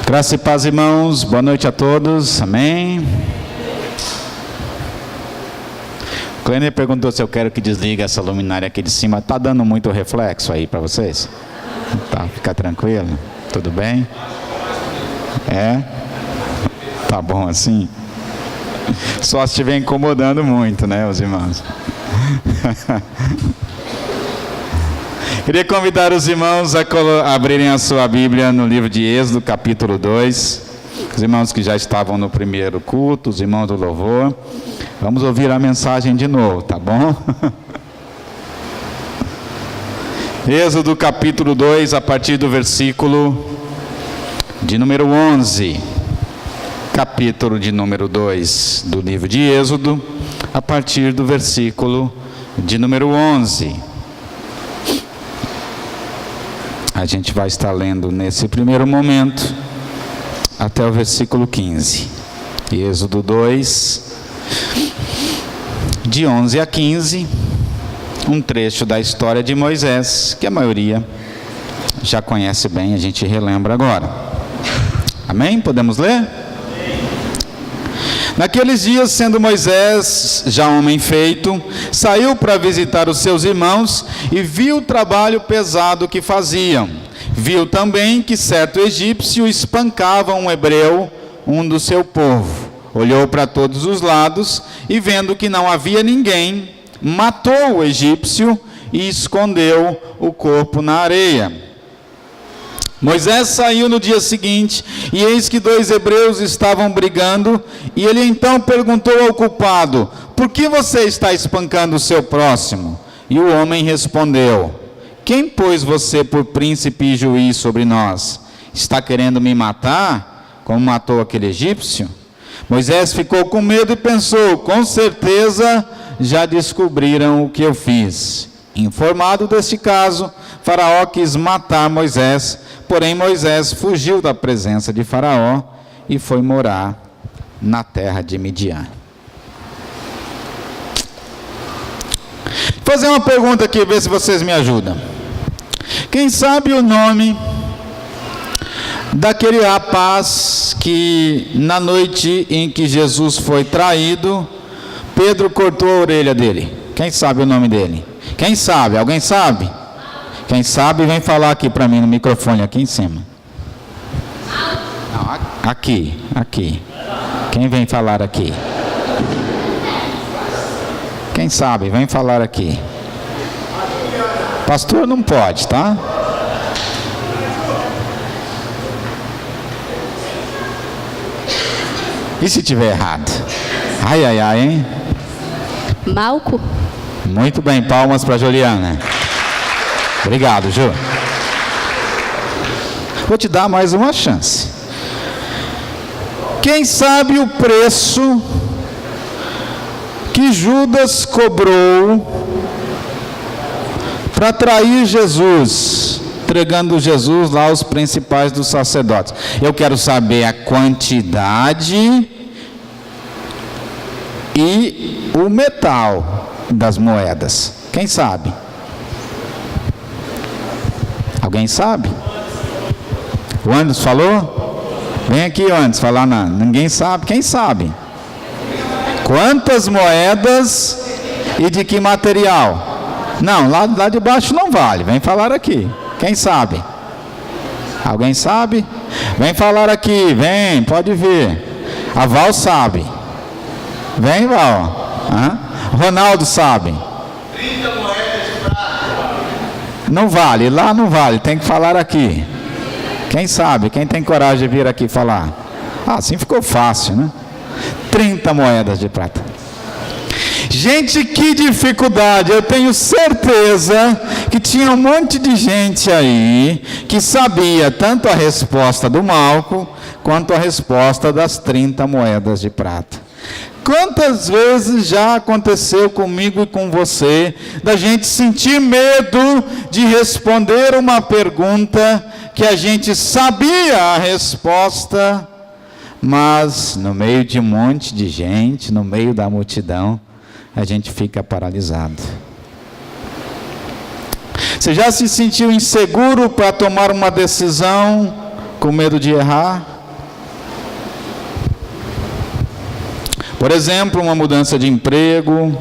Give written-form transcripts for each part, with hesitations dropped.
Graça e paz, irmãos. Boa noite a todos. Amém. O Clênia perguntou se eu quero que desligue essa luminária aqui de cima. Está dando muito reflexo aí para vocês? Tá, fica tranquilo. Tudo bem? É? Tá bom assim? Só se estiver incomodando muito, né, os irmãos? Queria convidar os irmãos a abrirem a sua Bíblia no livro de Êxodo, capítulo 2. Os irmãos que já estavam no primeiro culto, os irmãos do louvor. Vamos ouvir a mensagem de novo, tá bom? Êxodo, capítulo 2, a partir do versículo de número 11. Capítulo de número 2 do livro de Êxodo, a partir do versículo de número 11. A gente vai estar lendo nesse primeiro momento até o versículo 15. Êxodo 2, de 11 a 15, um trecho da história de Moisés, que a maioria já conhece bem, a gente relembra agora. Amém? Podemos ler? Naqueles dias, sendo Moisés já homem feito, saiu para visitar os seus irmãos e viu o trabalho pesado que faziam. Viu também que certo egípcio espancava um hebreu, um do seu povo. Olhou para todos os lados e, vendo que não havia ninguém, matou o egípcio e escondeu o corpo na areia. Moisés saiu no dia seguinte, e eis que 2 hebreus estavam brigando, e ele então perguntou ao culpado: por que você está espancando o seu próximo? E o homem respondeu: quem pôs você por príncipe e juiz sobre nós? Está querendo me matar, como matou aquele egípcio? Moisés ficou com medo e pensou: com certeza já descobriram o que eu fiz. Informado deste caso, Faraó quis matar Moisés. Porém, Moisés fugiu da presença de Faraó e foi morar na terra de Midian. Vou fazer uma pergunta aqui, ver se vocês me ajudam. Quem sabe o nome daquele rapaz que, na noite em que Jesus foi traído, Pedro cortou a orelha dele? Quem sabe o nome dele? Quem sabe? Alguém sabe? Quem sabe, vem falar aqui para mim no microfone, aqui em cima. Não, aqui. Quem vem falar aqui? Quem sabe, vem falar aqui. Pastor não pode, tá? E se tiver errado? Ai, hein? Malco? Muito bem, palmas para Juliana. Obrigado, Ju. Vou te dar mais uma chance. Quem sabe o preço que Judas cobrou para trair Jesus, entregando Jesus lá aos principais dos sacerdotes? Eu quero saber a quantidade e o metal das moedas. Quem sabe? Alguém sabe? O Anderson falou? Vem aqui, Anderson, falar nada. Ninguém sabe. Quem sabe? Quantas moedas e de que material? Não, lá de baixo não vale. Vem falar aqui. Quem sabe? Alguém sabe? Vem falar aqui. Vem, pode vir. A Val sabe. Vem, Val. Ronaldo sabe. 30 moedas de prata. Não vale, lá não vale, tem que falar aqui. Quem sabe, quem tem coragem de vir aqui falar? Assim ficou fácil, né? 30 moedas de prata. Gente, que dificuldade. Eu tenho certeza que tinha um monte de gente aí que sabia tanto a resposta do Malco quanto a resposta das 30 moedas de prata. Quantas vezes já aconteceu comigo e com você, da gente sentir medo de responder uma pergunta que a gente sabia a resposta, mas no meio de um monte de gente, no meio da multidão, a gente fica paralisado. Você já se sentiu inseguro para tomar uma decisão com medo de errar? Por exemplo, uma mudança de emprego,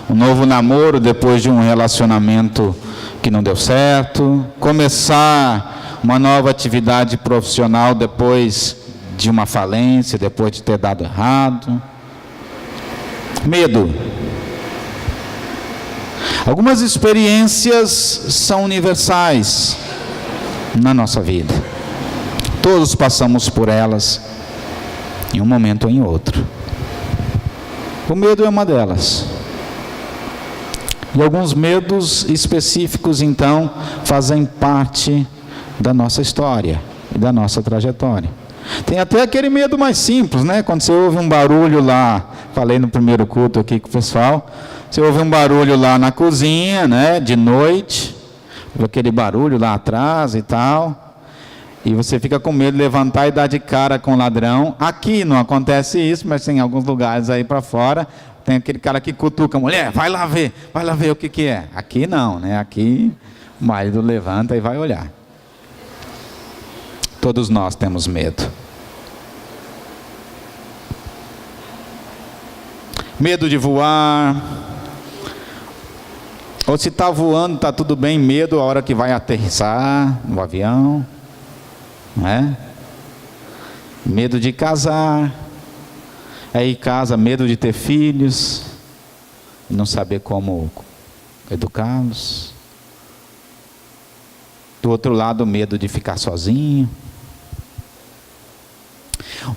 um novo namoro depois de um relacionamento que não deu certo, começar uma nova atividade profissional depois de uma falência, depois de ter dado errado. Medo. Algumas experiências são universais na nossa vida. Todos passamos por elas, em um momento ou em outro. O medo é uma delas. E alguns medos específicos, então, fazem parte da nossa história e da nossa trajetória. Tem até aquele medo mais simples, né? Quando você ouve um barulho lá, falei no primeiro culto aqui com o pessoal, você ouve um barulho lá na cozinha, né? De noite, aquele barulho lá atrás e tal, e você fica com medo de levantar e dar de cara com o ladrão. Aqui não acontece isso, mas tem alguns lugares aí para fora, tem aquele cara que cutuca a mulher, vai lá ver o que é. Aqui não, né? Aqui o marido levanta e vai olhar. Todos nós temos medo. Medo de voar. Ou se está voando, está tudo bem, medo a hora que vai aterrissar no avião. Não é? Medo de casar. Aí casa, medo de ter filhos. E não saber como educá-los. Do outro lado, medo de ficar sozinho.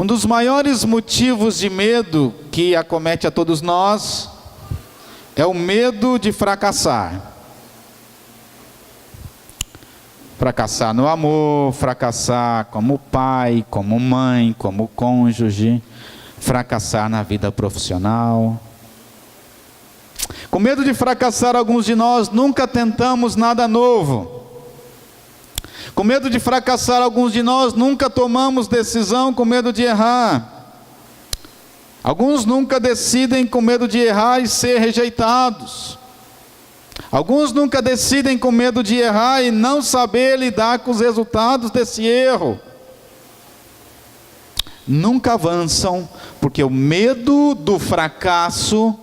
Um dos maiores motivos de medo que acomete a todos nós é o medo de fracassar. Fracassar no amor, fracassar como pai, como mãe, como cônjuge, fracassar na vida profissional. Com medo de fracassar, alguns de nós nunca tentamos nada novo. Com medo de fracassar, alguns de nós nunca tomamos decisão com medo de errar. Alguns nunca decidem com medo de errar e ser rejeitados. Alguns nunca decidem com medo de errar e não saber lidar com os resultados desse erro. Nunca avançam porque o medo do fracasso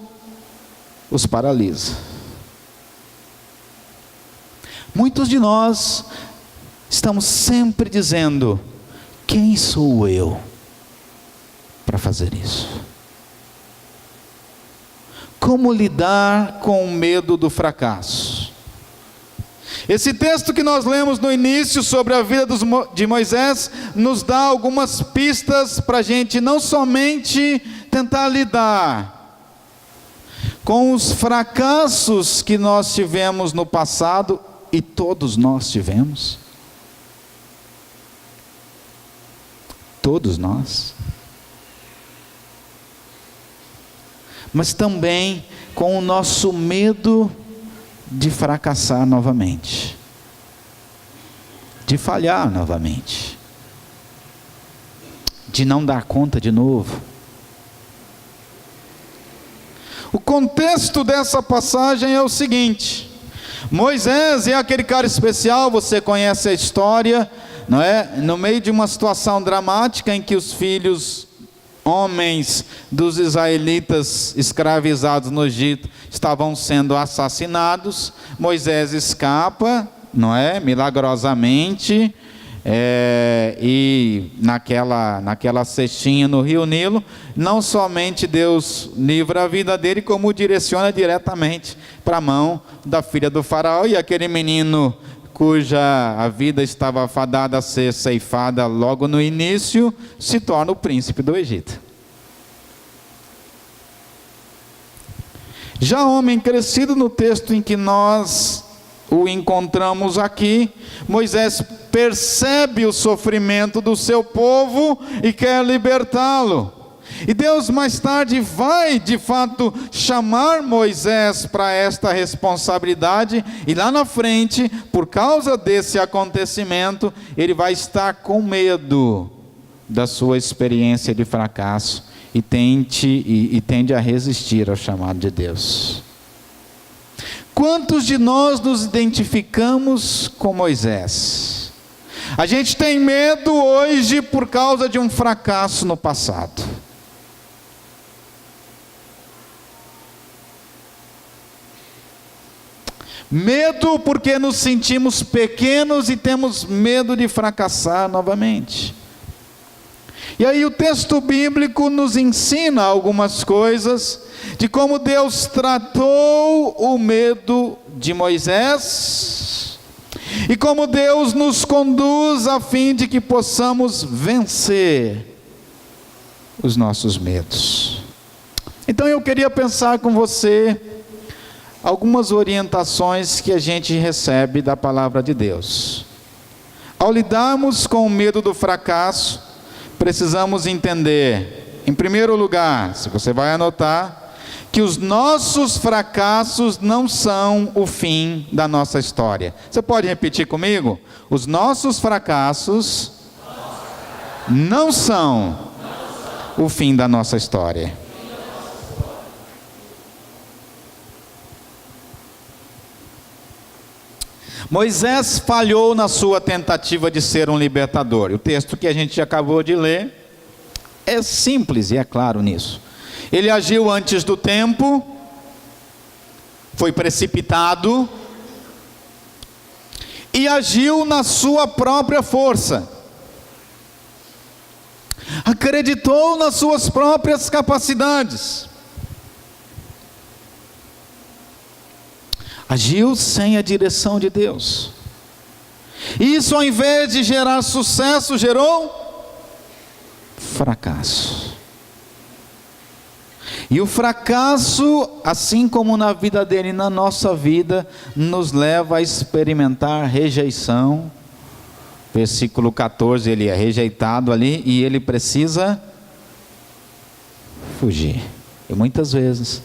os paralisa. Muitos de nós estamos sempre dizendo: quem sou eu para fazer isso? Como lidar com o medo do fracasso? Esse texto que nós lemos no início sobre a vida de Moisés nos dá algumas pistas para a gente não somente tentar lidar com os fracassos que nós tivemos no passado, e todos nós tivemos. Todos nós. Mas também com o nosso medo de fracassar novamente, de falhar novamente, de não dar conta de novo. O contexto dessa passagem é o seguinte: Moisés é aquele cara especial, você conhece a história, não é? No meio de uma situação dramática em que os filhos homens dos israelitas escravizados no Egito estavam sendo assassinados, Moisés escapa, não é? Milagrosamente, e naquela cestinha no rio Nilo, não somente Deus livra a vida dele, como o direciona diretamente para a mão da filha do faraó, e aquele menino cuja a vida estava fadada a ser ceifada logo no início, se torna o príncipe do Egito. Já homem crescido, no texto em que nós o encontramos aqui, Moisés percebe o sofrimento do seu povo e quer libertá-lo. E Deus mais tarde vai de fato chamar Moisés para esta responsabilidade, e lá na frente, por causa desse acontecimento, ele vai estar com medo da sua experiência de fracasso e tende a resistir ao chamado de Deus. Quantos de nós nos identificamos com Moisés? A gente tem medo hoje por causa de um fracasso no passado. Medo porque nos sentimos pequenos e temos medo de fracassar novamente. E aí o texto bíblico nos ensina algumas coisas de como Deus tratou o medo de Moisés e como Deus nos conduz a fim de que possamos vencer os nossos medos. Então eu queria pensar com você algumas orientações que a gente recebe da palavra de Deus. Ao lidarmos com o medo do fracasso, precisamos entender, em primeiro lugar, se você vai anotar, que os nossos fracassos não são o fim da nossa história. Você pode repetir comigo? Os nossos fracassos não são o fim da nossa história. Moisés falhou na sua tentativa de ser um libertador. O texto que a gente acabou de ler é simples e é claro nisso. Ele agiu antes do tempo, foi precipitado e agiu na sua própria força. Acreditou nas suas próprias capacidades. Agiu sem a direção de Deus. Isso, ao invés de gerar sucesso, gerou fracasso. E o fracasso, assim como na vida dele e na nossa vida, nos leva a experimentar rejeição. Versículo 14, ele é rejeitado ali e ele precisa fugir. E muitas vezes,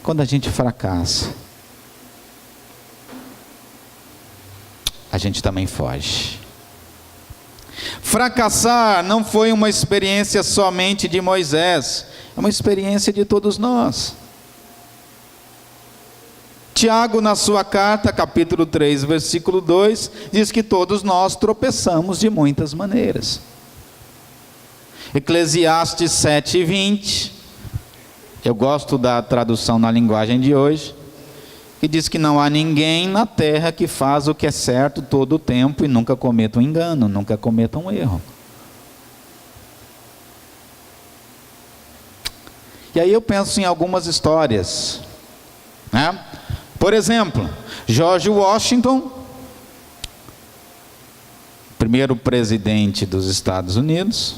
quando a gente fracassa, a gente também foge. Fracassar não foi uma experiência somente de Moisés, é uma experiência de todos nós. Tiago, na sua carta, capítulo 3, versículo 2, diz que todos nós tropeçamos de muitas maneiras. Eclesiastes 7:20, eu gosto da tradução na linguagem de hoje, que diz que não há ninguém na terra que faz o que é certo todo o tempo e nunca cometa um engano, nunca cometa um erro. E aí eu penso em algumas histórias, né? Por exemplo, George Washington, primeiro presidente dos Estados Unidos,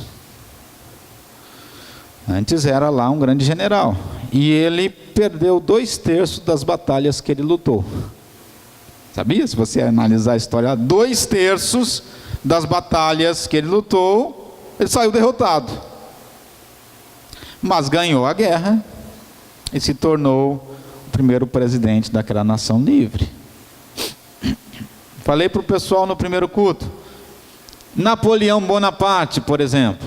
antes era lá um grande general, e ele perdeu 2/3 das batalhas que ele lutou. Sabia? Se você analisar a história, 2/3 das batalhas que ele lutou, ele saiu derrotado. Mas ganhou a guerra e se tornou o primeiro presidente daquela nação livre. Falei para o pessoal no primeiro culto, Napoleão Bonaparte, por exemplo.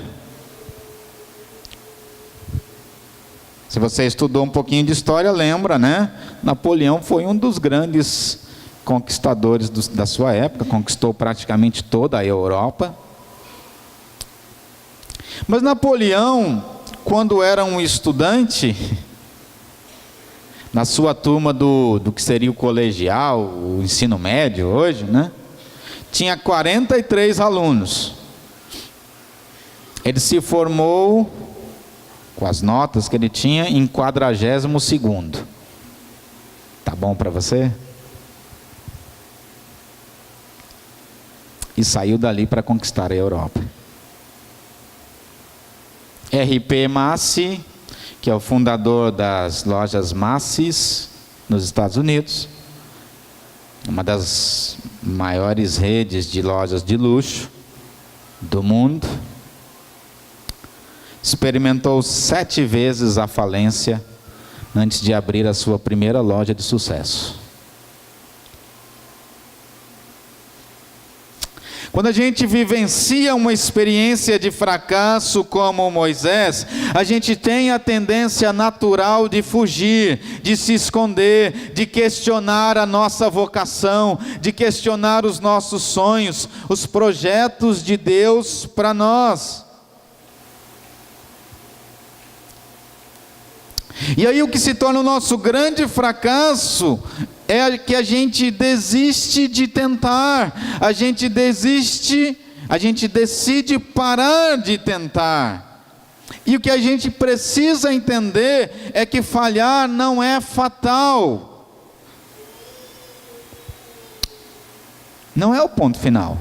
Se você estudou um pouquinho de história, lembra, né? Napoleão foi um dos grandes conquistadores da sua época, conquistou praticamente toda a Europa. Mas Napoleão, quando era um estudante, na sua turma do que seria o colegial, o ensino médio hoje, né? Tinha 43 alunos. Ele se formou, com as notas que ele tinha, em 42º. Tá bom para você? E saiu dali para conquistar a Europa. R.P. Macy, que é o fundador das lojas Macy's nos Estados Unidos, uma das maiores redes de lojas de luxo do mundo, experimentou 7 vezes a falência antes de abrir a sua primeira loja de sucesso. Quando a gente vivencia uma experiência de fracasso como Moisés, a gente tem a tendência natural de fugir, de se esconder, de questionar a nossa vocação, de questionar os nossos sonhos, os projetos de Deus para nós. E aí o que se torna o nosso grande fracasso é que a gente desiste de tentar, a gente decide parar de tentar. E o que a gente precisa entender é que falhar não é fatal. Não é o ponto final.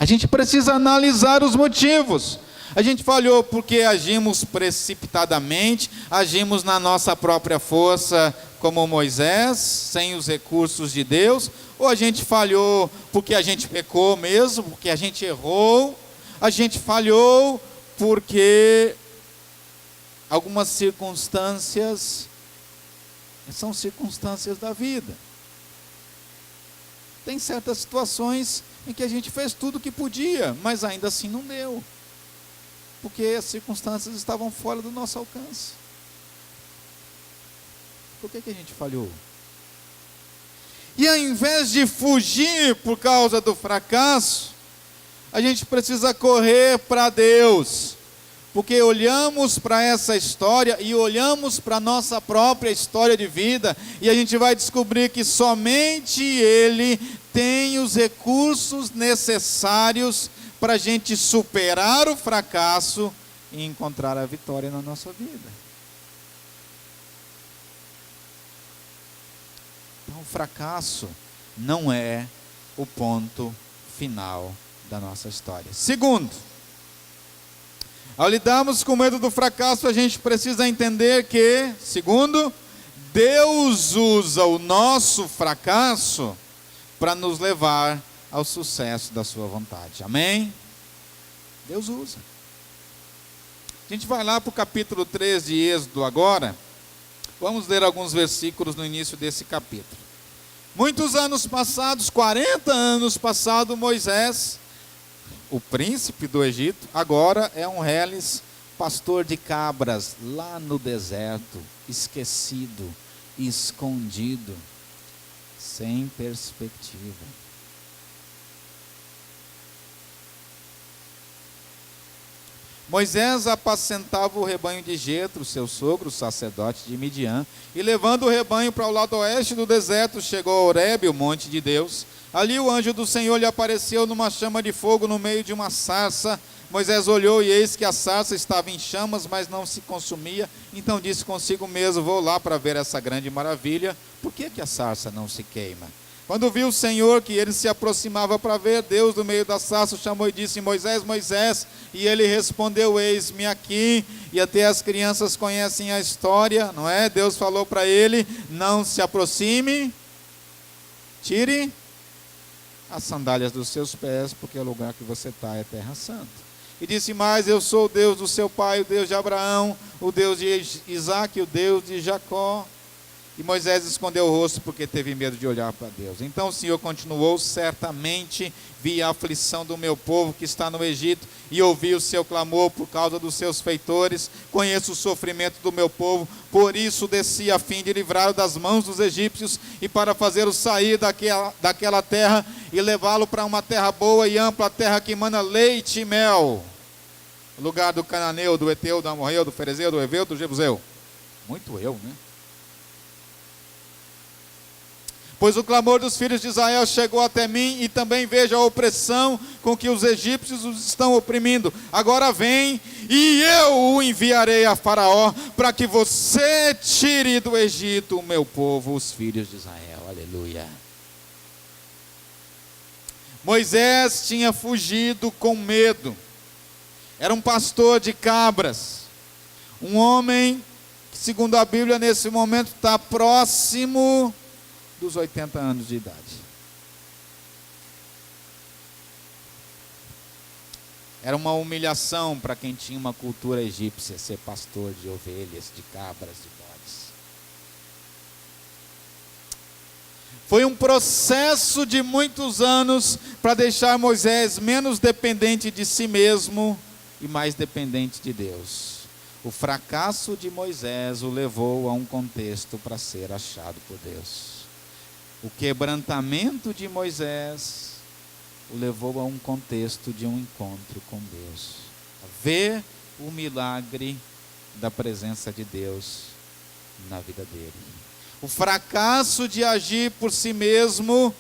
A gente precisa analisar os motivos. A gente falhou porque agimos precipitadamente, agimos na nossa própria força, como Moisés, sem os recursos de Deus, ou a gente falhou porque a gente pecou mesmo, porque a gente errou, a gente falhou porque algumas circunstâncias são circunstâncias da vida. Tem certas situações em que a gente fez tudo o que podia, mas ainda assim não deu, porque as circunstâncias estavam fora do nosso alcance. Por que a gente falhou? E ao invés de fugir por causa do fracasso, a gente precisa correr para Deus, porque olhamos para essa história e olhamos para a nossa própria história de vida, e a gente vai descobrir que somente Ele tem os recursos necessários para a gente superar o fracasso e encontrar a vitória na nossa vida. Então, o fracasso não é o ponto final da nossa história. Segundo, ao lidarmos com o medo do fracasso, a gente precisa entender que, segundo, Deus usa o nosso fracasso para nos levar ao sucesso da sua vontade. Amém? Deus usa. A gente vai lá para o capítulo 3 de Êxodo agora. Vamos ler alguns versículos no início desse capítulo. Muitos anos passados, 40 anos passados, Moisés, o príncipe do Egito, agora é um reles pastor de cabras lá no deserto, esquecido, escondido, sem perspectiva. Moisés apacentava o rebanho de Jetro, seu sogro, sacerdote de Midian, e levando o rebanho para o lado oeste do deserto, chegou a Horebe, o monte de Deus. Ali o anjo do Senhor lhe apareceu numa chama de fogo no meio de uma sarça. Moisés olhou e eis que a sarça estava em chamas, mas não se consumia. Então disse consigo mesmo: vou lá para ver essa grande maravilha. Por que a sarça não se queima? Quando viu o Senhor que ele se aproximava para ver, Deus do meio da sarça chamou e disse: Moisés, Moisés. E ele respondeu: eis-me aqui. E até as crianças conhecem a história, não é? Deus falou para ele: não se aproxime, tire as sandálias dos seus pés, porque o lugar que você está é terra santa. E disse mais: eu sou o Deus do seu pai, o Deus de Abraão, o Deus de Isaque, o Deus de Jacó. E Moisés escondeu o rosto porque teve medo de olhar para Deus. Então o Senhor continuou: certamente vi a aflição do meu povo que está no Egito, e ouvi o seu clamor por causa dos seus feitores. Conheço o sofrimento do meu povo, por isso desci a fim de livrá-lo das mãos dos egípcios, e para fazê-lo sair daquela terra, e levá-lo para uma terra boa e ampla, terra que emana leite e mel, o lugar do cananeu, do Eteu, do Amorreu, do Ferezeu, do Heveu, do Jebuseu. Muito eu, né? Pois o clamor dos filhos de Israel chegou até mim, e também vejo a opressão com que os egípcios os estão oprimindo. Agora vem, e eu o enviarei a Faraó, para que você tire do Egito o meu povo, os filhos de Israel. Aleluia. Moisés tinha fugido com medo. Era um pastor de cabras. Um homem que, segundo a Bíblia, nesse momento está próximo dos 80 anos de idade. Era uma humilhação para quem tinha uma cultura egípcia ser pastor de ovelhas, de cabras, de bodes. Foi um processo de muitos anos para deixar Moisés menos dependente de si mesmo e mais dependente de Deus. O fracasso de Moisés o levou a um contexto para ser achado por Deus. O quebrantamento de Moisés o levou a um contexto de um encontro com Deus. A ver o milagre da presença de Deus na vida dele. O fracasso de agir por si mesmo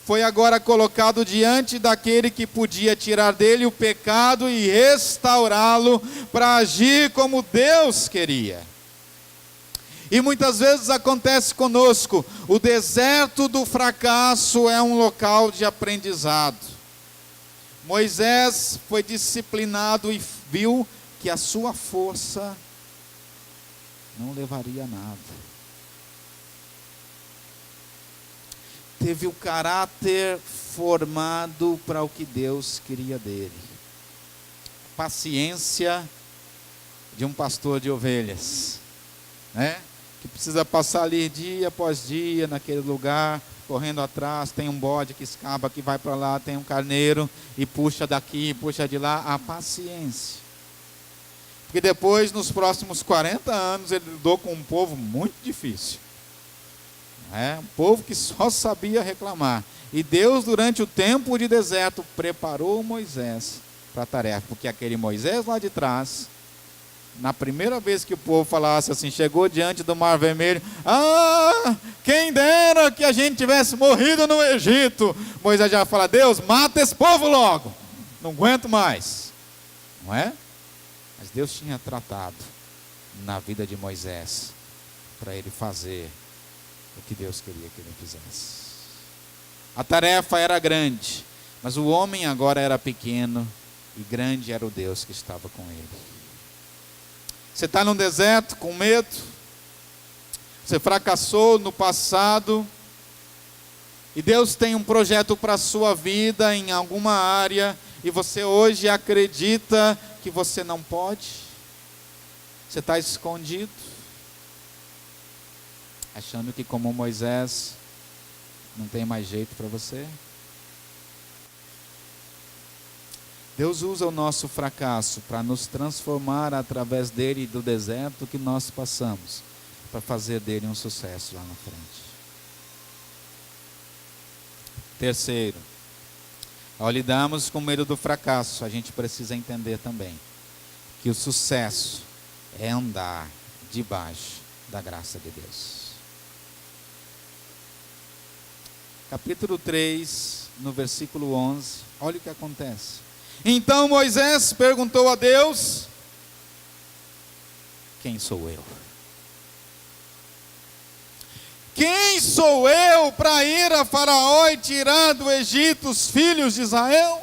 foi agora colocado diante daquele que podia tirar dele o pecado e restaurá-lo para agir como Deus queria. E muitas vezes acontece conosco, o deserto do fracasso é um local de aprendizado. Moisés foi disciplinado e viu que a sua força não levaria a nada. Teve o caráter formado para o que Deus queria dele. Paciência de um pastor de ovelhas, né? Que precisa passar ali dia após dia naquele lugar, correndo atrás, tem um bode que escapa, que vai para lá, tem um carneiro, e puxa daqui, puxa de lá, a paciência. Porque depois, nos próximos 40 anos, ele lidou com um povo muito difícil. Um povo que só sabia reclamar. E Deus, durante o tempo de deserto, preparou Moisés para a tarefa. Porque aquele Moisés lá de trás, na primeira vez que o povo falasse assim, chegou diante do Mar Vermelho, quem dera que a gente tivesse morrido no Egito. Moisés já fala, Deus, mata esse povo logo, não aguento mais. Não é? Mas Deus tinha tratado na vida de Moisés para ele fazer o que Deus queria que ele fizesse. A tarefa era grande, mas o homem agora era pequeno e grande era o Deus que estava com ele. Você está num deserto com medo, você fracassou no passado e Deus tem um projeto para a sua vida em alguma área e você hoje acredita que você não pode. Você está escondido, achando que como Moisés não tem mais jeito para você. Deus usa o nosso fracasso para nos transformar através dele e do deserto que nós passamos, para fazer dele um sucesso lá na frente. Terceiro, ao lidarmos com o medo do fracasso, a gente precisa entender também que o sucesso é andar debaixo da graça de Deus. Capítulo 3, no versículo 11, olha o que acontece. Então Moisés perguntou a Deus, quem sou eu? Quem sou eu para ir a Faraó e tirar do Egito os filhos de Israel?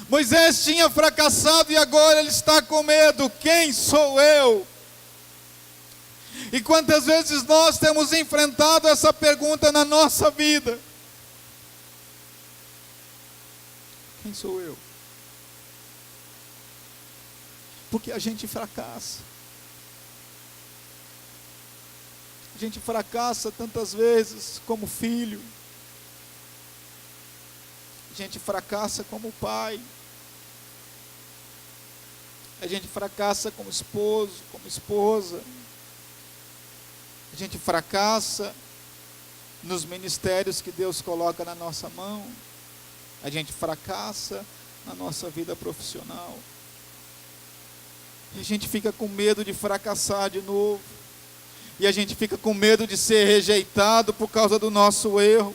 Moisés tinha fracassado e agora ele está com medo. Quem sou eu? E quantas vezes nós temos enfrentado essa pergunta na nossa vida? Quem sou eu? Porque a gente fracassa. A gente fracassa tantas vezes como filho. A gente fracassa como pai. A gente fracassa como esposo, como esposa. A gente fracassa nos ministérios que Deus coloca na nossa mão. A gente fracassa na nossa vida profissional. E a gente fica com medo de fracassar de novo. E a gente fica com medo de ser rejeitado por causa do nosso erro.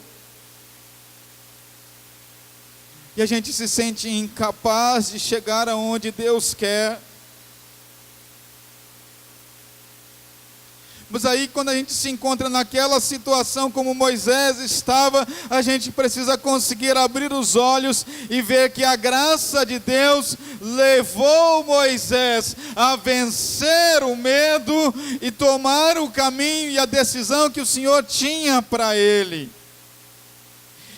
E a gente se sente incapaz de chegar aonde Deus quer. Mas aí quando a gente se encontra naquela situação como Moisés estava, a gente precisa conseguir abrir os olhos e ver que a graça de Deus levou Moisés a vencer o medo e tomar o caminho e a decisão que o Senhor tinha para ele.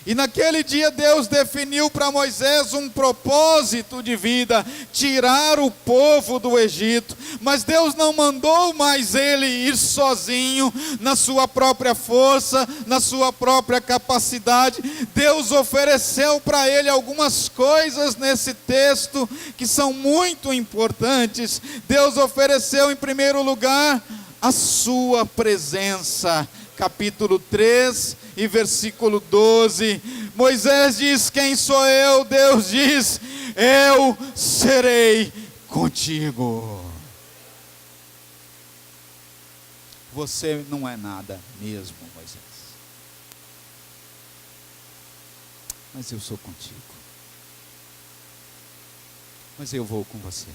E naquele dia Deus definiu para Moisés um propósito de vida, tirar o povo do Egito. Mas Deus não mandou mais ele ir sozinho, na sua própria força, na sua própria capacidade. Deus ofereceu para ele algumas coisas nesse texto que são muito importantes. Deus ofereceu em primeiro lugar a sua presença. Capítulo 3 e versículo 12, Moisés diz, quem sou eu? Deus diz, eu serei contigo. você não é nada mesmo, Moisés. Mas eu sou contigo. Mas eu vou com você.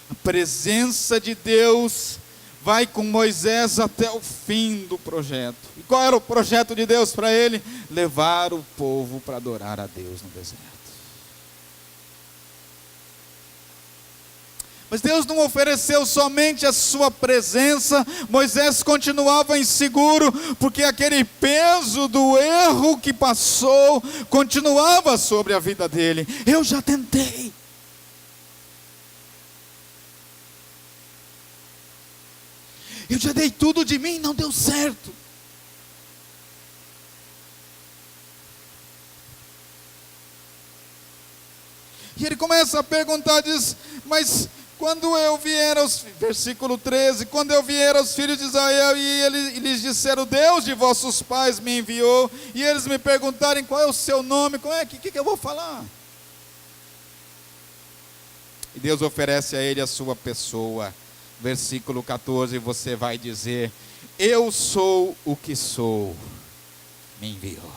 A presença de Deus vai com Moisés até o fim do projeto. E qual era o projeto de Deus para ele? Levar o povo para adorar a Deus no deserto. Mas Deus não ofereceu somente a sua presença. Moisés continuava inseguro, porque aquele peso do erro que passou continuava sobre a vida dele. Eu já tentei. Eu já dei tudo de mim, não deu certo. E ele começa a perguntar, diz, mas quando eu vier aos, versículo 13, quando eu vier aos filhos de Israel e eles disseram, Deus de vossos pais me enviou, e eles me perguntarem qual é o seu nome, o que eu vou falar? E Deus oferece a ele a sua pessoa. Versículo 14, você vai dizer, eu sou o que sou, me enviou.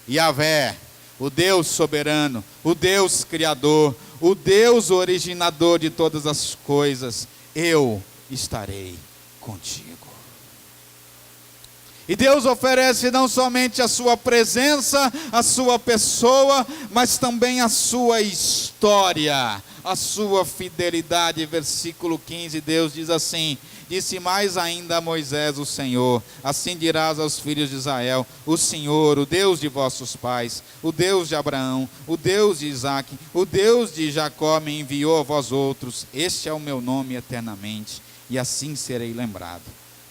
Yahvé, o Deus soberano, o Deus criador, o Deus originador de todas as coisas, eu estarei contigo. E Deus oferece não somente a sua presença, a sua pessoa, mas também a sua história, a sua fidelidade. Versículo 15, Deus diz assim, disse mais ainda a Moisés o Senhor, assim dirás aos filhos de Israel, o Senhor, o Deus de vossos pais, o Deus de Abraão, o Deus de Isaque, o Deus de Jacó me enviou a vós outros, este é o meu nome eternamente, e assim serei lembrado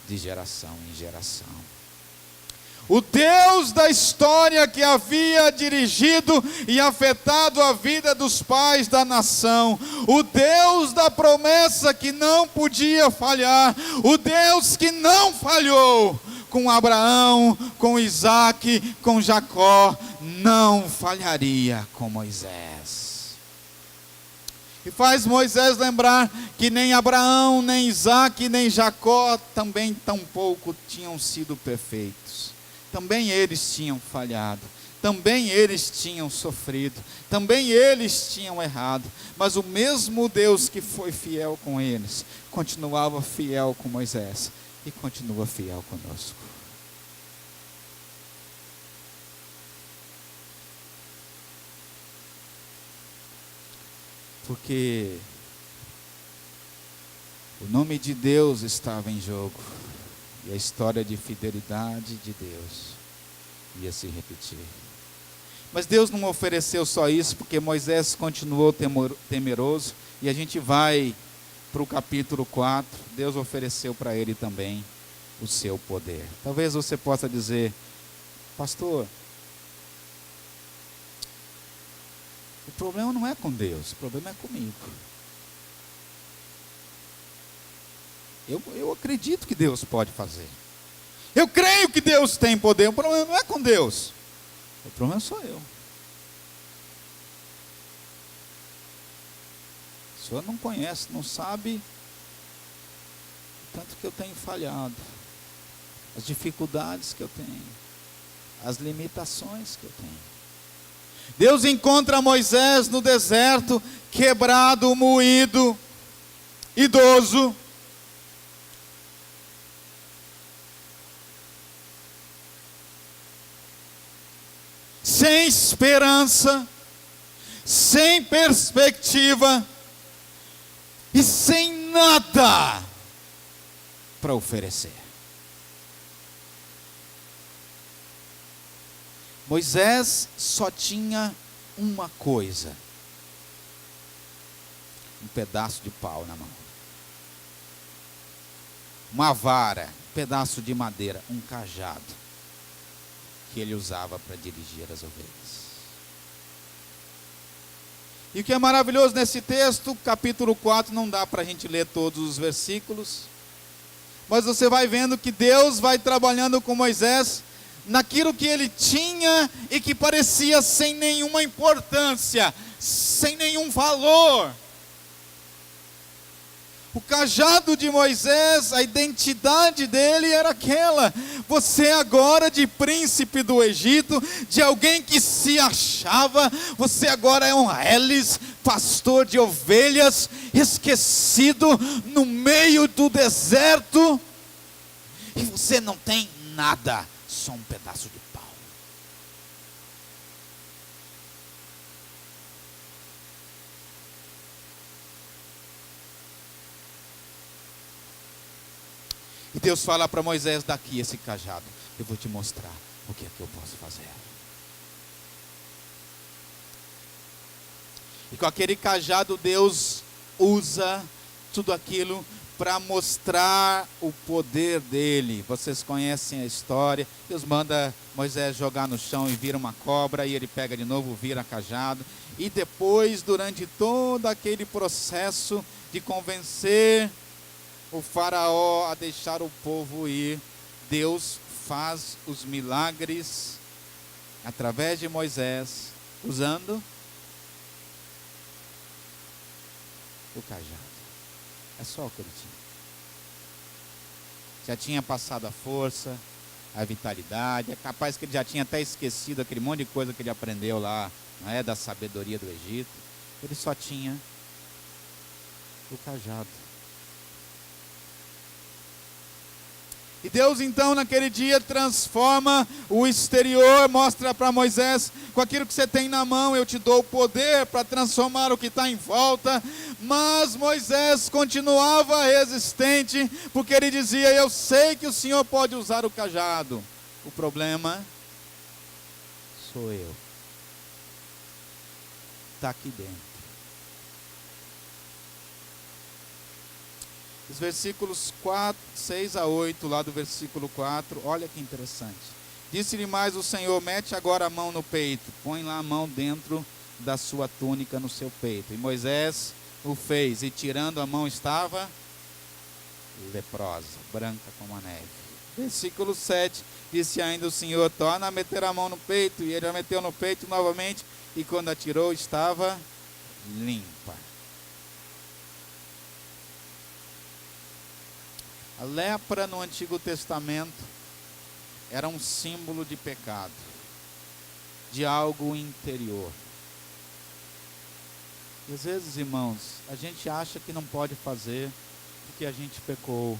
de geração em geração. O Deus da história que havia dirigido e afetado a vida dos pais da nação, o Deus da promessa que não podia falhar, o Deus que não falhou com Abraão, com Isaque, com Jacó, não falharia com Moisés. E faz Moisés lembrar que nem Abraão, nem Isaque, nem Jacó também tampouco tinham sido perfeitos. Também eles tinham falhado, também eles tinham sofrido, também eles tinham errado, mas o mesmo Deus que foi fiel com eles, continuava fiel com Moisés e continua fiel conosco. Porque o nome de Deus estava em jogo. E a história de fidelidade de Deus ia se repetir. Mas Deus não ofereceu só isso, porque Moisés continuou temeroso. E a gente vai para o capítulo 4. Deus ofereceu para ele também o seu poder. Talvez você possa dizer, pastor, o problema não é com Deus, o problema é comigo. Eu acredito que Deus pode fazer. Eu creio que Deus tem poder. O problema não é com Deus. O problema sou eu. O senhor não conhece, não sabe o tanto que eu tenho falhado. As dificuldades que eu tenho. As limitações que eu tenho. Deus encontra Moisés no deserto, quebrado, moído, idoso. Sem esperança, sem perspectiva e sem nada para oferecer. Moisés só tinha uma coisa: um pedaço de pau na mão, uma vara, um pedaço de madeira, um cajado que ele usava para dirigir as ovelhas. E o que é maravilhoso nesse texto, capítulo 4, não dá para a gente ler todos os versículos, mas você vai vendo que Deus vai trabalhando com Moisés naquilo que ele tinha e que parecia sem nenhuma importância, sem nenhum valor. O cajado de Moisés, a identidade dele era aquela: você agora de príncipe do Egito, de alguém que se achava, você agora é um reles, pastor de ovelhas, esquecido no meio do deserto, e você não tem nada, só um pedaço de pau. E Deus fala para Moisés: daqui esse cajado, eu vou te mostrar o que é que eu posso fazer. E com aquele cajado Deus usa tudo aquilo para mostrar o poder dele. Vocês conhecem a história. Deus manda Moisés jogar no chão e vira uma cobra, e ele pega de novo, vira cajado. E depois, durante todo aquele processo de convencer o faraó a deixar o povo ir, Deus faz os milagres através de Moisés, usando o cajado. É só o que ele tinha. Já tinha passado a força, a vitalidade. É capaz que ele já tinha até esquecido aquele monte de coisa que ele aprendeu lá, não é, da sabedoria do Egito. Ele só tinha o cajado. E Deus então naquele dia transforma o exterior, mostra para Moisés: com aquilo que você tem na mão eu te dou o poder para transformar o que está em volta. Mas Moisés continuava resistente, porque ele dizia: eu sei que o Senhor pode usar o cajado, o problema sou eu, está aqui dentro. Os versículos 6 a 8, lá do versículo 4, olha que interessante. Disse-lhe mais o Senhor: mete agora a mão no peito, põe lá a mão dentro da sua túnica no seu peito. E Moisés o fez, e tirando a mão estava leprosa, branca como a neve. Versículo 7, disse ainda o Senhor: torna a meter a mão no peito. E ele a meteu no peito novamente, e quando a tirou estava limpa. A lepra no Antigo Testamento era um símbolo de pecado, de algo interior. E às vezes, irmãos, a gente acha que não pode fazer porque a gente pecou,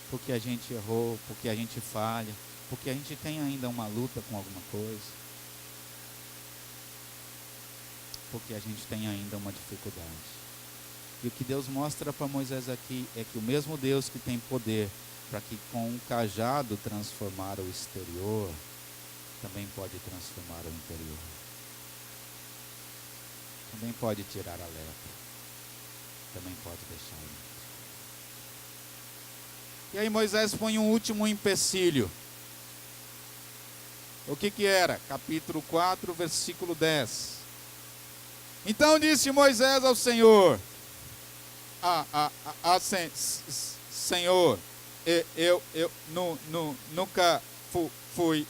porque a gente errou, porque a gente falha, porque a gente tem ainda uma luta com alguma coisa, porque a gente tem ainda uma dificuldade. E o que Deus mostra para Moisés aqui é que o mesmo Deus que tem poder para que com um cajado transformar o exterior, também pode transformar o interior. Também pode tirar a lepra. Também pode deixar limpo. E aí Moisés põe um último empecilho. O que era? Capítulo 4, versículo 10. Então disse Moisés ao Senhor: Senhor, eu nunca fui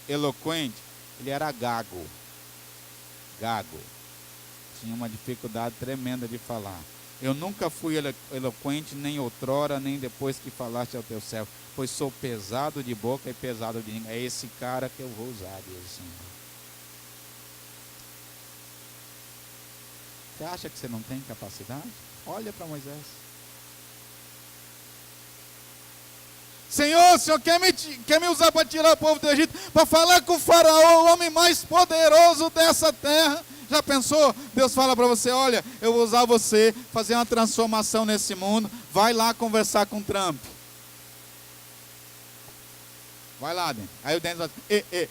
eloquente. Ele era gago. Tinha uma dificuldade tremenda de falar. Eu nunca fui eloquente, nem outrora, nem depois que falaste ao teu servo, pois sou pesado de boca e pesado de língua. É esse cara que eu vou usar, diz o Senhor. Você acha que você não tem capacidade? Olha para Moisés. Senhor, o Senhor quer me usar para tirar o povo do Egito, para falar com o faraó, o homem mais poderoso dessa terra. Já pensou? Deus fala para você: olha, eu vou usar você, fazer uma transformação nesse mundo. Vai lá conversar com Trump. Vai lá dentro. Aí o dentro vai dizer: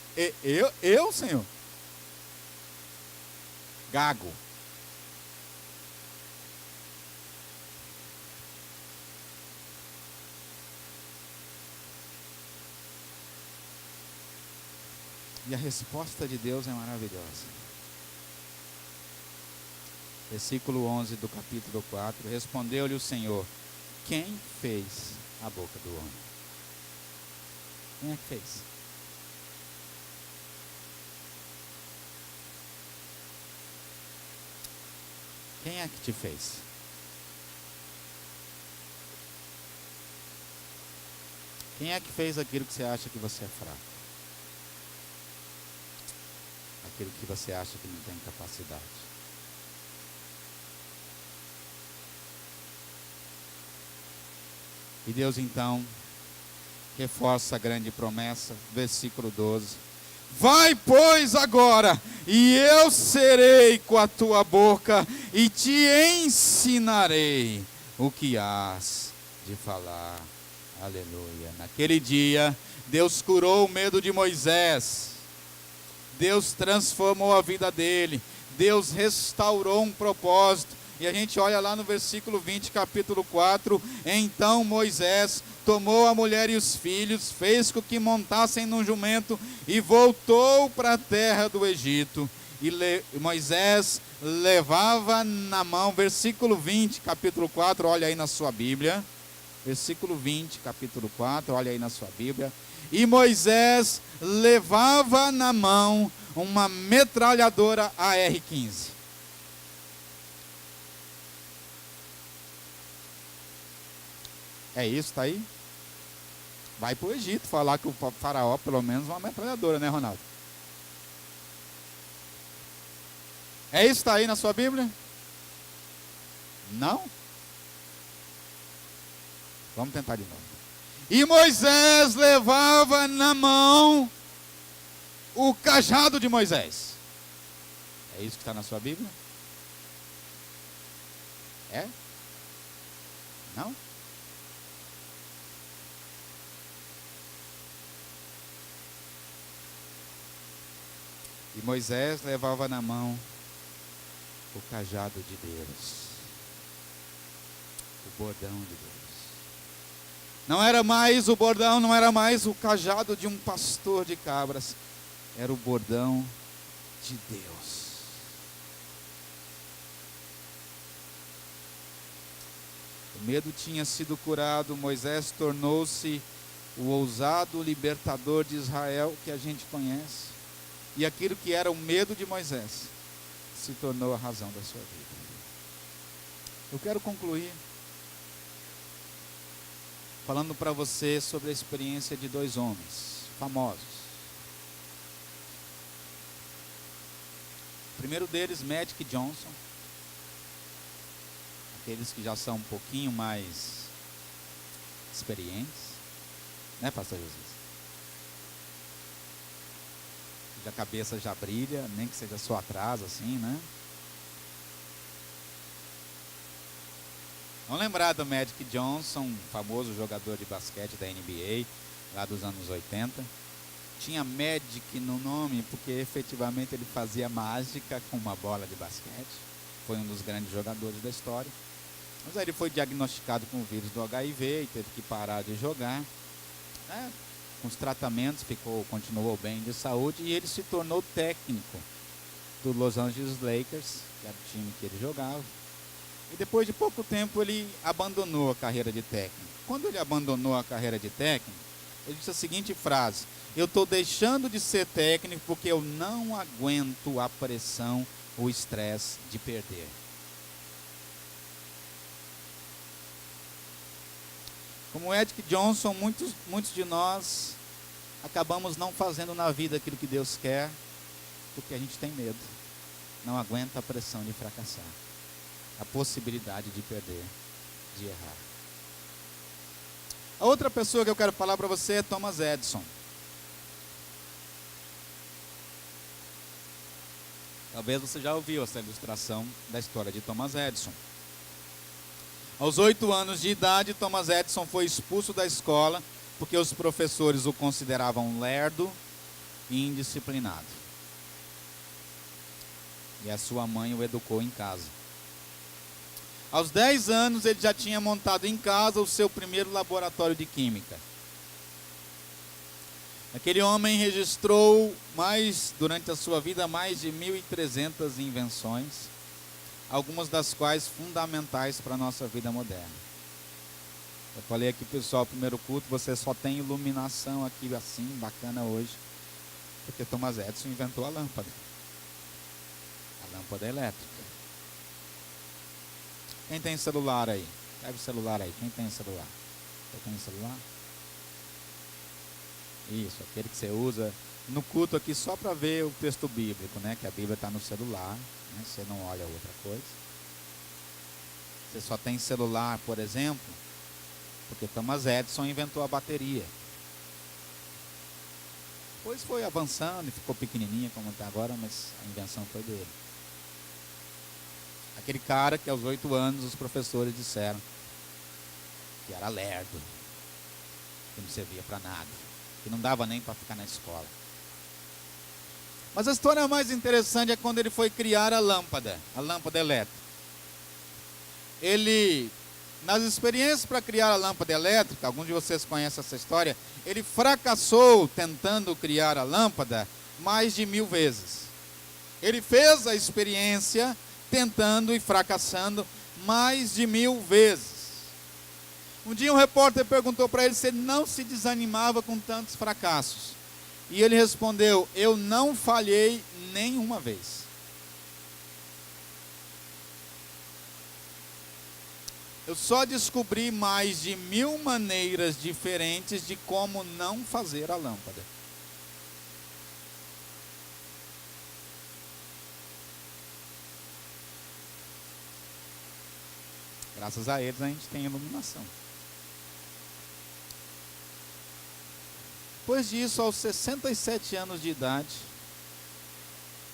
eu, Senhor? Gago. E a resposta de Deus é maravilhosa. Versículo 11 do capítulo 4. Respondeu-lhe o Senhor: quem fez a boca do homem? Quem é que fez? Quem é que te fez? Quem é que fez aquilo que você acha que você é fraco? Aquilo que você acha que não tem capacidade? E Deus então reforça a grande promessa, versículo 12. Vai, pois, agora, e eu serei com a tua boca, e te ensinarei o que hás de falar. Aleluia. Naquele dia, Deus curou o medo de Moisés. Deus transformou a vida dele. Deus restaurou um propósito. E a gente olha lá no versículo 20, capítulo 4. Então Moisés tomou a mulher e os filhos, fez com que montassem num jumento e voltou para a terra do Egito. E Moisés levava na mão, versículo 20, capítulo 4, olha aí na sua Bíblia. Versículo 20, capítulo 4, olha aí na sua Bíblia. E Moisés levava na mão uma metralhadora AR-15. É isso, tá aí? Vai para o Egito falar que o faraó, pelo menos, uma metralhadora, né, Ronaldo? É isso, tá aí na sua Bíblia? Não? Vamos tentar de novo. E Moisés levava na mão o cajado de Moisés. É isso que está na sua Bíblia? É? Não? E Moisés levava na mão o cajado de Deus, o bordão de Deus. Não era mais o bordão, não era mais o cajado de um pastor de cabras, era o bordão de Deus. O medo tinha sido curado, Moisés tornou-se o ousado libertador de Israel que a gente conhece. E aquilo que era o medo de Moisés se tornou a razão da sua vida. Eu quero concluir falando para você sobre a experiência de dois homens famosos. O primeiro deles, Magic Johnson. Aqueles que já são um pouquinho mais experientes, né, pastor Jesus? A cabeça já brilha, nem que seja só atrás, assim, né? Vamos lembrar do Magic Johnson, famoso jogador de basquete da NBA, lá dos anos 80. Tinha Magic no nome porque efetivamente ele fazia mágica com uma bola de basquete. Foi um dos grandes jogadores da história. Mas aí ele foi diagnosticado com o vírus do HIV e teve que parar de jogar. Com os tratamentos, continuou bem de saúde e ele se tornou técnico do Los Angeles Lakers, que era o time que ele jogava. E depois de pouco tempo ele abandonou a carreira de técnico. Quando ele abandonou a carreira de técnico, ele disse a seguinte frase: eu estou deixando de ser técnico porque eu não aguento a pressão, o estresse de perder. Como Magic Johnson, muitos de nós acabamos não fazendo na vida aquilo que Deus quer, porque a gente tem medo, não aguenta a pressão de fracassar, a possibilidade de perder, de errar. A outra pessoa que eu quero falar para você é Thomas Edison. Talvez você já ouviu essa ilustração da história de Thomas Edison. Aos 8 anos de idade, Thomas Edison foi expulso da escola porque os professores o consideravam lerdo e indisciplinado. E a sua mãe o educou em casa. Aos 10 anos, ele já tinha montado em casa o seu primeiro laboratório de química. Aquele homem registrou durante a sua vida, mais de 1.300 invenções, algumas das quais fundamentais para a nossa vida moderna. Eu falei aqui, pessoal, primeiro culto, você só tem iluminação aqui assim, bacana hoje, porque Thomas Edison inventou a lâmpada elétrica. Quem tem celular aí? Pega o celular aí, quem tem celular? Eu tenho celular? Isso, aquele que você usa no culto aqui só para ver o texto bíblico, né? Que a Bíblia está no celular, né? Você não olha outra coisa. Você só tem celular, por exemplo, porque Thomas Edison inventou a bateria. Depois foi avançando e ficou pequenininha como está agora, mas a invenção foi dele. Aquele cara que aos 8 anos os professores disseram que era lerdo, que não servia para nada, que não dava nem para ficar na escola. Mas a história mais interessante é quando ele foi criar a lâmpada elétrica. Ele, nas experiências para criar a lâmpada elétrica, alguns de vocês conhecem essa história, ele fracassou tentando criar a lâmpada mais de 1000 vezes. Ele fez a experiência tentando e fracassando mais de 1000 vezes. Um dia um repórter perguntou para ele se ele não se desanimava com tantos fracassos. E ele respondeu: eu não falhei nenhuma vez. Eu só descobri mais de 1000 maneiras diferentes de como não fazer a lâmpada. Graças a eles a gente tem iluminação. Depois disso, aos 67 anos de idade,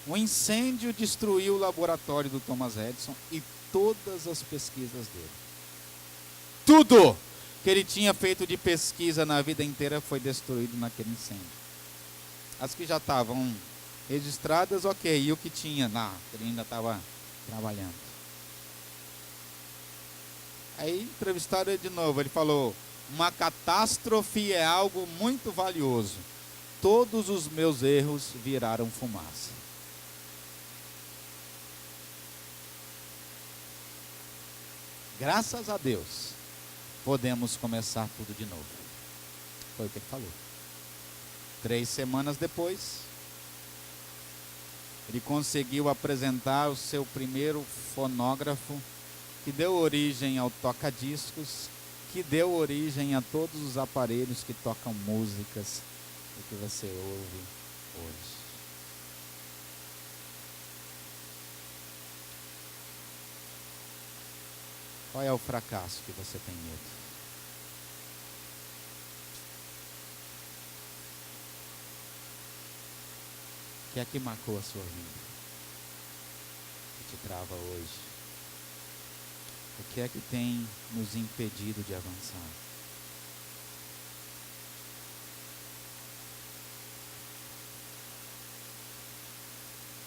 um incêndio destruiu o laboratório do Thomas Edison e todas as pesquisas dele. Tudo que ele tinha feito de pesquisa na vida inteira foi destruído naquele incêndio. As que já estavam registradas, ok, e o que tinha lá, ele ainda estava trabalhando. Aí entrevistaram ele de novo, ele falou: uma catástrofe é algo muito valioso. Todos os meus erros viraram fumaça. Graças a Deus, podemos começar tudo de novo. Foi o que ele falou. 3 semanas depois, ele conseguiu apresentar o seu primeiro fonógrafo, que deu origem ao toca-discos, que deu origem a todos os aparelhos que tocam músicas e que você ouve hoje. Qual é o fracasso que você tem medo? O que é que marcou a sua vida? Que te trava hoje? O que é que tem nos impedido de avançar?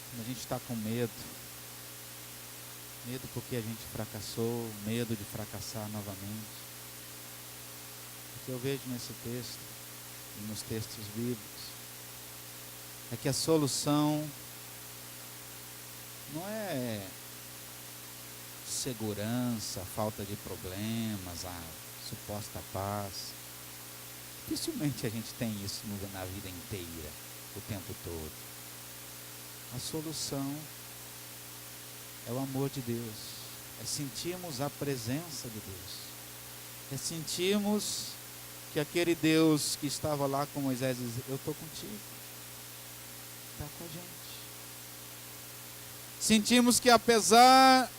Quando a gente está com medo porque a gente fracassou, medo de fracassar novamente. O que eu vejo nesse texto e nos textos bíblicos é que a solução não é segurança, falta de problemas, a suposta paz. Dificilmente a gente tem isso na vida inteira, o tempo todo. A solução é o amor de Deus, é sentirmos a presença de Deus, é sentirmos que aquele Deus que estava lá com Moisés diz: eu estou contigo, está com a gente. Sentimos que apesar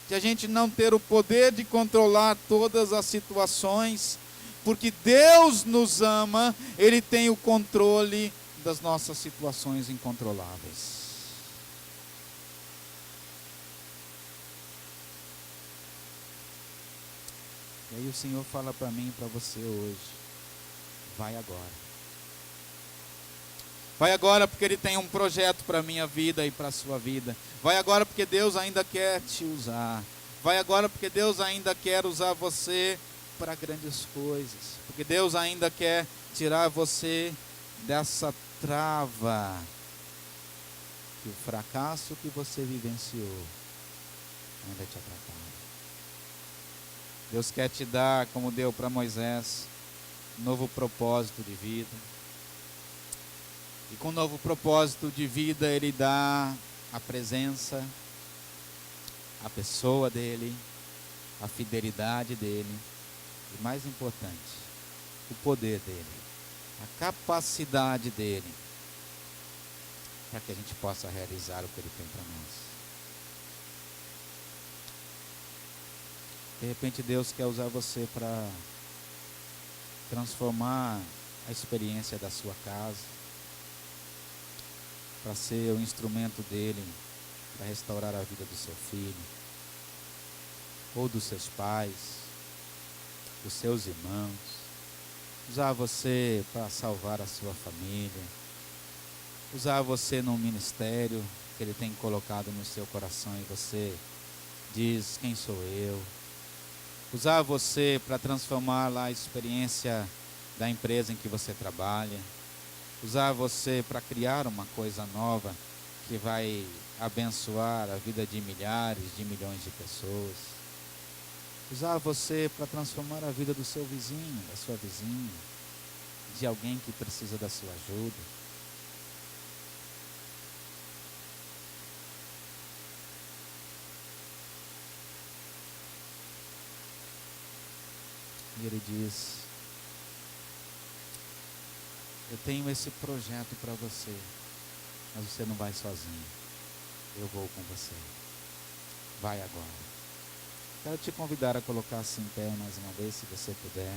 de a gente não ter o poder de controlar todas as situações, porque Deus nos ama, Ele tem o controle das nossas situações incontroláveis. E aí o Senhor fala para mim e para você hoje: vai agora. Vai agora porque Ele tem um projeto para a minha vida e para a sua vida. Vai agora porque Deus ainda quer te usar. Vai agora porque Deus ainda quer usar você para grandes coisas. Porque Deus ainda quer tirar você dessa trava, que o fracasso que você vivenciou ainda te atrapalha. Deus quer te dar, como deu para Moisés, um novo propósito de vida. E com um novo propósito de vida, Ele dá a presença, a pessoa dEle, a fidelidade dEle, e mais importante, o poder dEle. a capacidade dele, para que a gente possa realizar o que ele tem para nós. De repente Deus quer usar você para transformar a experiência da sua casa, para ser o instrumento dele para restaurar a vida do seu filho, ou dos seus pais, dos seus irmãos, usar você para salvar a sua família, usar você num ministério que ele tem colocado no seu coração e você diz: quem sou eu? Usar você para transformar lá a experiência da empresa em que você trabalha, usar você para criar uma coisa nova que vai abençoar a vida de milhares, de milhões de pessoas. Usar você para transformar a vida do seu vizinho, da sua vizinha, de alguém que precisa da sua ajuda. E ele diz: eu tenho esse projeto para você, mas você não vai sozinho, eu vou com você. Vai agora. Quero te convidar a colocar-se em pé mais uma vez, se você puder.